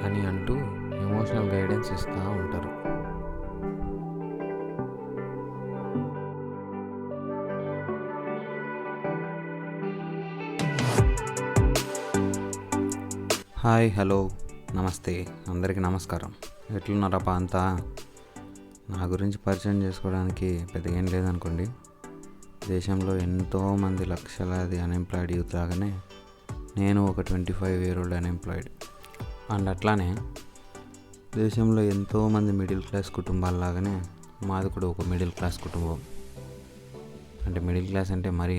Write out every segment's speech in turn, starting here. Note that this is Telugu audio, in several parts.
అని అంటూ ఎమోషనల్ గైడెన్స్ ఇస్తూ ఉంటారు. హాయ్, హలో, నమస్తే, అందరికీ నమస్కారం. ఎట్లున్నారప్పా అంతా? నా గురించి పరిచయం చేసుకోవడానికి పెద్దగా ఏం లేదనుకోండి. దేశంలో ఎంతోమంది లక్షలాది అన్ఎంప్లాయిడ్ యూత్ లాగానే నేను ఒక 25 year old అన్ఎంప్లాయిడ్. అండ్ అట్లానే దేశంలో ఎంతోమంది మిడిల్ క్లాస్ కుటుంబాలలాగానే మాది కూడా ఒక మిడిల్ క్లాస్ కుటుంబం. అంటే మిడిల్ క్లాస్ అంటే మరి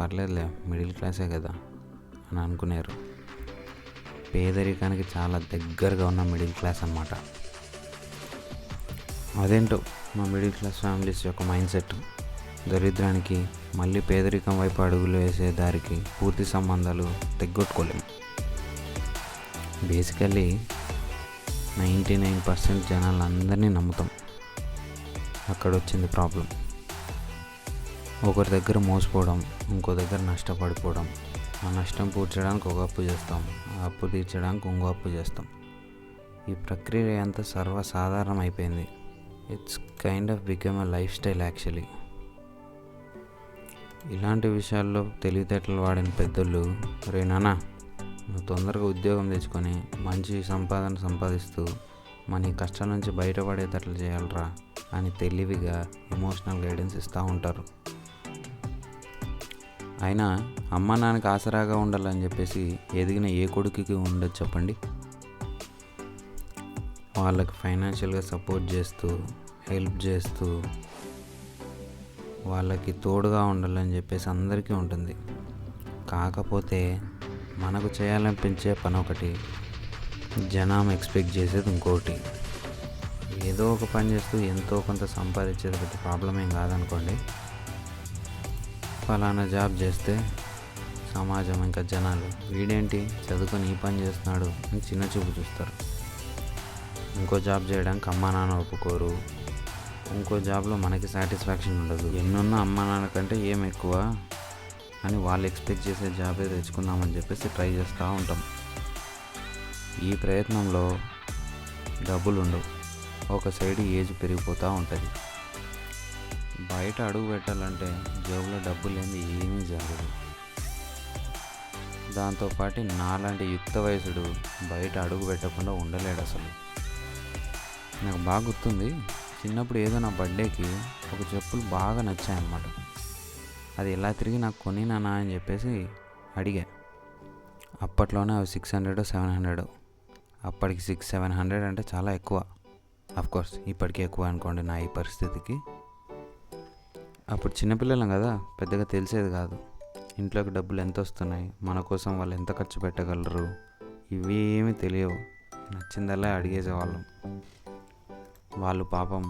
పర్లేదులే, మిడిల్ క్లాసే కదా అని అనుకునేరు. పేదరికానికి చాలా దగ్గరగా ఉన్న మిడిల్ క్లాస్ అన్నమాట. అదేంటో మా మిడిల్ క్లాస్ ఫ్యామిలీస్ యొక్క మైండ్ సెట్, దరిద్రానికి మళ్ళీ పేదరికం వైపు అడుగులు వేసే దారికి పూర్తి సంబంధాలు తెగ్గొట్టుకోలేము. బేసికల్లీ 99% జనాలందరినీ నమ్ముతాం. అక్కడ వచ్చింది ప్రాబ్లం. ఒకరి దగ్గర మోసపోవడం, ఇంకో దగ్గర నష్టపడిపోవడం, ఆ నష్టం పూడ్చడానికి ఒక అప్పు చేస్తాం, ఆ అప్పు తీర్చడానికి ఇంకో అప్పు చేస్తాం. ఈ ప్రక్రియ అంతా సర్వసాధారణం అయిపోయింది. It's kind of become a life style actually. ఇలాంటి విషయాల్లో తెలివితేటలు వాడిన పెద్దోళ్ళు, రే నాన్న, నువ్వు తొందరగా ఉద్యోగం తెచ్చుకొని మంచి సంపాదన సంపాదిస్తూ మన ఈ కష్టాల నుంచి బయటపడేటట్లు చేయాలరా అని తెలివిగా ఎమోషనల్ గైడెన్స్ ఇస్తూ ఉంటారు. అయినా అమ్మ నాన్నకి ఆసరాగా ఉండాలని చెప్పేసి ఎదిగిన ఏ కొడుకుకి ఉండదు చెప్పండి? వాళ్ళకి ఫైనాన్షియల్గా సపోర్ట్ చేస్తూ, హెల్ప్ చేస్తూ, వాళ్ళకి తోడుగా ఉండాలని చెప్పేసి అందరికీ ఉంటుంది. కాకపోతే మనకు చేయాలనిపించే పని ఒకటి, జనం ఎక్స్పెక్ట్ చేసేది ఇంకోటి. ఏదో ఒక పని చేస్తూ ఎంతో కొంత సంపాదించేది పెద్ద ప్రాబ్లం ఏం కాదనుకోండి. ఫలానా జాబ్ చేస్తే సమాజం, ఇంకా జనాలు, వీడేంటి చదువుకొని ఈ పని చేస్తున్నాడు అని చిన్న చూపు చూస్తారు. ఇంకో జాబ్ చేయడానికి అమ్మా నాన్న ఒప్పుకోరు. ఇంకో జాబ్లో మనకి సాటిస్ఫాక్షన్ ఉండదు. ఎన్నున్నా అమ్మా నాన్న కంటే ఏం ఎక్కువ అని వాళ్ళు ఎక్స్పెక్ట్ చేసే జాబే తెచ్చుకుందామని చెప్పేసి ట్రై చేస్తూ ఉంటాం. ఈ ప్రయత్నంలో డబ్బులు ఉండవు. ఒక సైడ్ ఏజ్ పెరిగిపోతూ ఉంటుంది. బయట అడుగు పెట్టాలంటే జేబులో డబ్బులు లేని ఏమీ జరగదు. దాంతోపాటు నాలాంటి యుక్త వయసుడు బయట అడుగు పెట్టకుండా ఉండలేడు అసలు. నాకు బాగా గుర్తుంది, చిన్నప్పుడు ఏదో నా బర్త్డేకి ఒక చెప్పులు బాగా నచ్చాయన్నమాట. అది ఎలా తిరిగి నాకు కొనినానా అని చెప్పేసి అడిగా. అప్పట్లోనే అవి 600 700. అప్పటికి 600-700 అంటే చాలా ఎక్కువ. అఫ్కోర్స్ ఇప్పటికీ ఎక్కువ అనుకోండి నా ఈ పరిస్థితికి. అప్పుడు చిన్నపిల్లలం కదా, పెద్దగా తెలిసేది కాదు. ఇంట్లోకి డబ్బులు ఎంత వస్తున్నాయి, మన కోసం వాళ్ళు ఎంత ఖర్చు పెట్టగలరు, ఇవి ఏమీ తెలియవు. నచ్చిందల్లా అడిగేసేవాళ్ళం. వాళ్ళు పాపం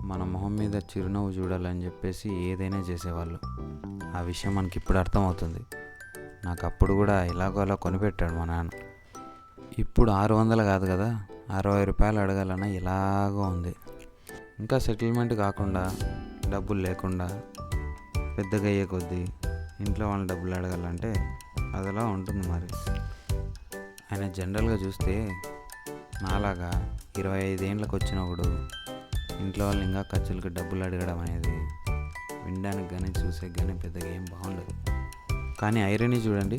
మన మొహం మీద చిరునవ్వు చూడాలని చెప్పేసి ఏదైనా చేసేవాళ్ళు. ఆ విషయం మనకి ఇప్పుడు అర్థమవుతుంది. నాకు అప్పుడు కూడా ఎలాగో అలా కొనిపెట్టాడు మా నాన్న. ఇప్పుడు 600 కాదు కదా, 60 రూపాయలు అడగాలన్నా ఎలాగో ఉంది. ఇంకా సెటిల్మెంట్ కాకుండా, డబ్బులు లేకుండా, పెద్దగా అయ్యే కొద్దీ ఇంట్లో వాళ్ళ డబ్బులు అడగాలంటే అదలా ఉంటుంది మరి. ఆయన జనరల్గా చూస్తే నాలాగా 25 ఏళ్ళకి వచ్చినప్పుడు ఇంట్లో వాళ్ళు ఇంకా ఖర్చులకు డబ్బులు అడగడం అనేది వినడానికి కానీ చూసే కానీ పెద్దగా ఏం బాగుండదు. కానీ ఐరనీ చూడండి,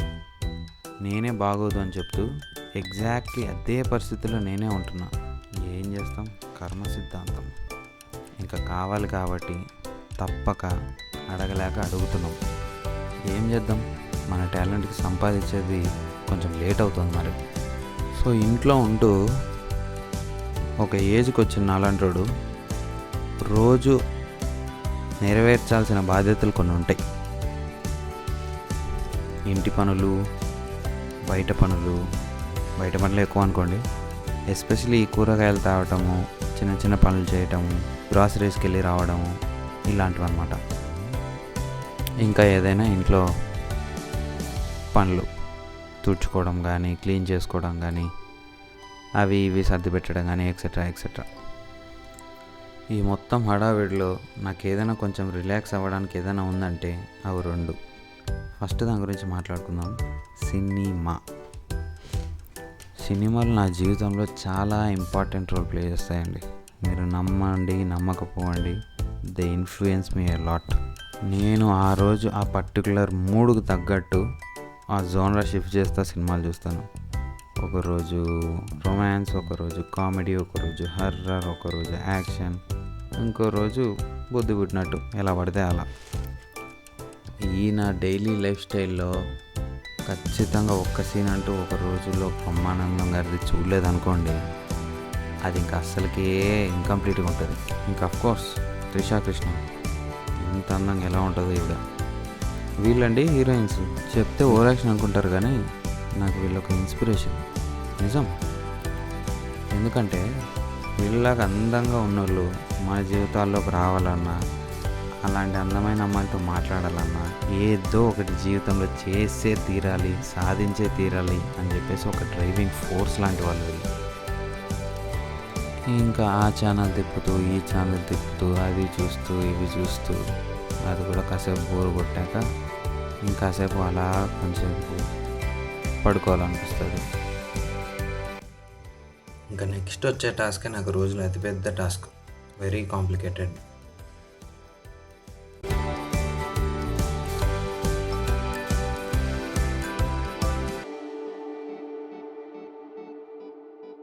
నేనే బాగోదు అని చెప్తూ ఎగ్జాక్ట్లీ అదే పరిస్థితుల్లో నేనే ఉంటున్నా. ఏం చేస్తాం, కర్మ సిద్ధాంతం. ఇంకా కావాలి కాబట్టి తప్పక అడగలేక అడుగుతున్నాం. ఏం చేద్దాం, మన టాలెంట్కి సంపాదించేది కొంచెం లేట్ అవుతుంది మరి. సో ఇంట్లో ఉంటూ ఒక ఏజ్కి వచ్చిన నాలంటోడు రోజు నెరవేర్చాల్సిన బాధ్యతలు కొన్ని ఉంటాయి. ఇంటి పనులు, బయట పనులు ఎక్కువ అనుకోండి. ఎస్పెషల్లీ ఈ కూరగాయలు తాగటము, చిన్న చిన్న పనులు చేయటము, గ్రాసరీస్కి వెళ్ళి రావడము, ఇలాంటివి అన్నమాట. ఇంకా ఏదైనా ఇంట్లో పనులు, తుడుచుకోవడం కానీ, క్లీన్ చేసుకోవడం కానీ, అవి ఇవి సర్ది పెట్టడం కానీ, ఎక్సెట్రా. ఈ మొత్తం హడావిడిలో నాకు ఏదైనా కొంచెం రిలాక్స్ అవ్వడానికి ఏదైనా ఉందంటే అవి రెండు. ఫస్ట్ దాని గురించి మాట్లాడుకుందాం, సినిమా. సినిమాలు నా జీవితంలో చాలా ఇంపార్టెంట్ రోల్ ప్లే చేస్తాయండి. మీరు నమ్మండి నమ్మకపోండి, they influence me a lot. నేను ఆ రోజు ఆ పర్టికులర్ మూడ్కి తగ్గట్టు ఆ జోన్లో షిఫ్ట్ చేస్తా సినిమాలు చూస్తాను. ఒకరోజు రొమాన్స్, ఒకరోజు కామెడీ, ఒకరోజు హర్రర్, ఒకరోజు యాక్షన్, ఇంకో రోజు బుద్ధి పుట్టినట్టు ఎలా పడితే అలా. ఈ నా డైలీ లైఫ్ స్టైల్లో ఖచ్చితంగా ఒక్క సీన్ అంటూ ఒక రోజుల్లో బ్రహ్మానందం గారిది చూడలేదనుకోండి, అది ఇంకా అస్సలకే ఇన్కంప్లీట్గా ఉంటుంది. ఇంకా అఫ్కోర్స్ త్రిషా కృష్ణ ఇంత అందంగా ఎలా ఉంటుందో ఇవిడ. వీళ్ళండి హీరోయిన్స్. చెప్తే ఓవర్ యాక్షన్ అనుకుంటారు కానీ నాకు వీళ్ళొక ఇన్స్పిరేషన్, నిజం. ఎందుకంటే వీళ్ళలాగా అందంగా ఉన్నోళ్ళు మన జీవితాల్లోకి రావాలన్నా, అలాంటి అందమైన అమ్మాయిలతో మాట్లాడాలన్నా ఏదో ఒకటి జీవితంలో చేసే తీరాలి, సాధించే తీరాలి అని చెప్పేసి ఒక డ్రైవింగ్ ఫోర్స్ లాంటి వాళ్ళు వీళ్ళు. ఇంకా ఆ ఛానల్ తిప్పుతూ ఈ ఛానల్ తిప్పుతూ అది చూస్తూ ఇవి చూస్తూ అది కూడా కాసేపు బోరు కొట్టాక ఇంకాసేపు అలా కొంచెం పడుకోవాలనిపిస్తుంది. ఇంకా నెక్స్ట్ వచ్చే టాస్కే నాకు రోజులో అతిపెద్ద టాస్క్, వెరీ కాంప్లికేటెడ్.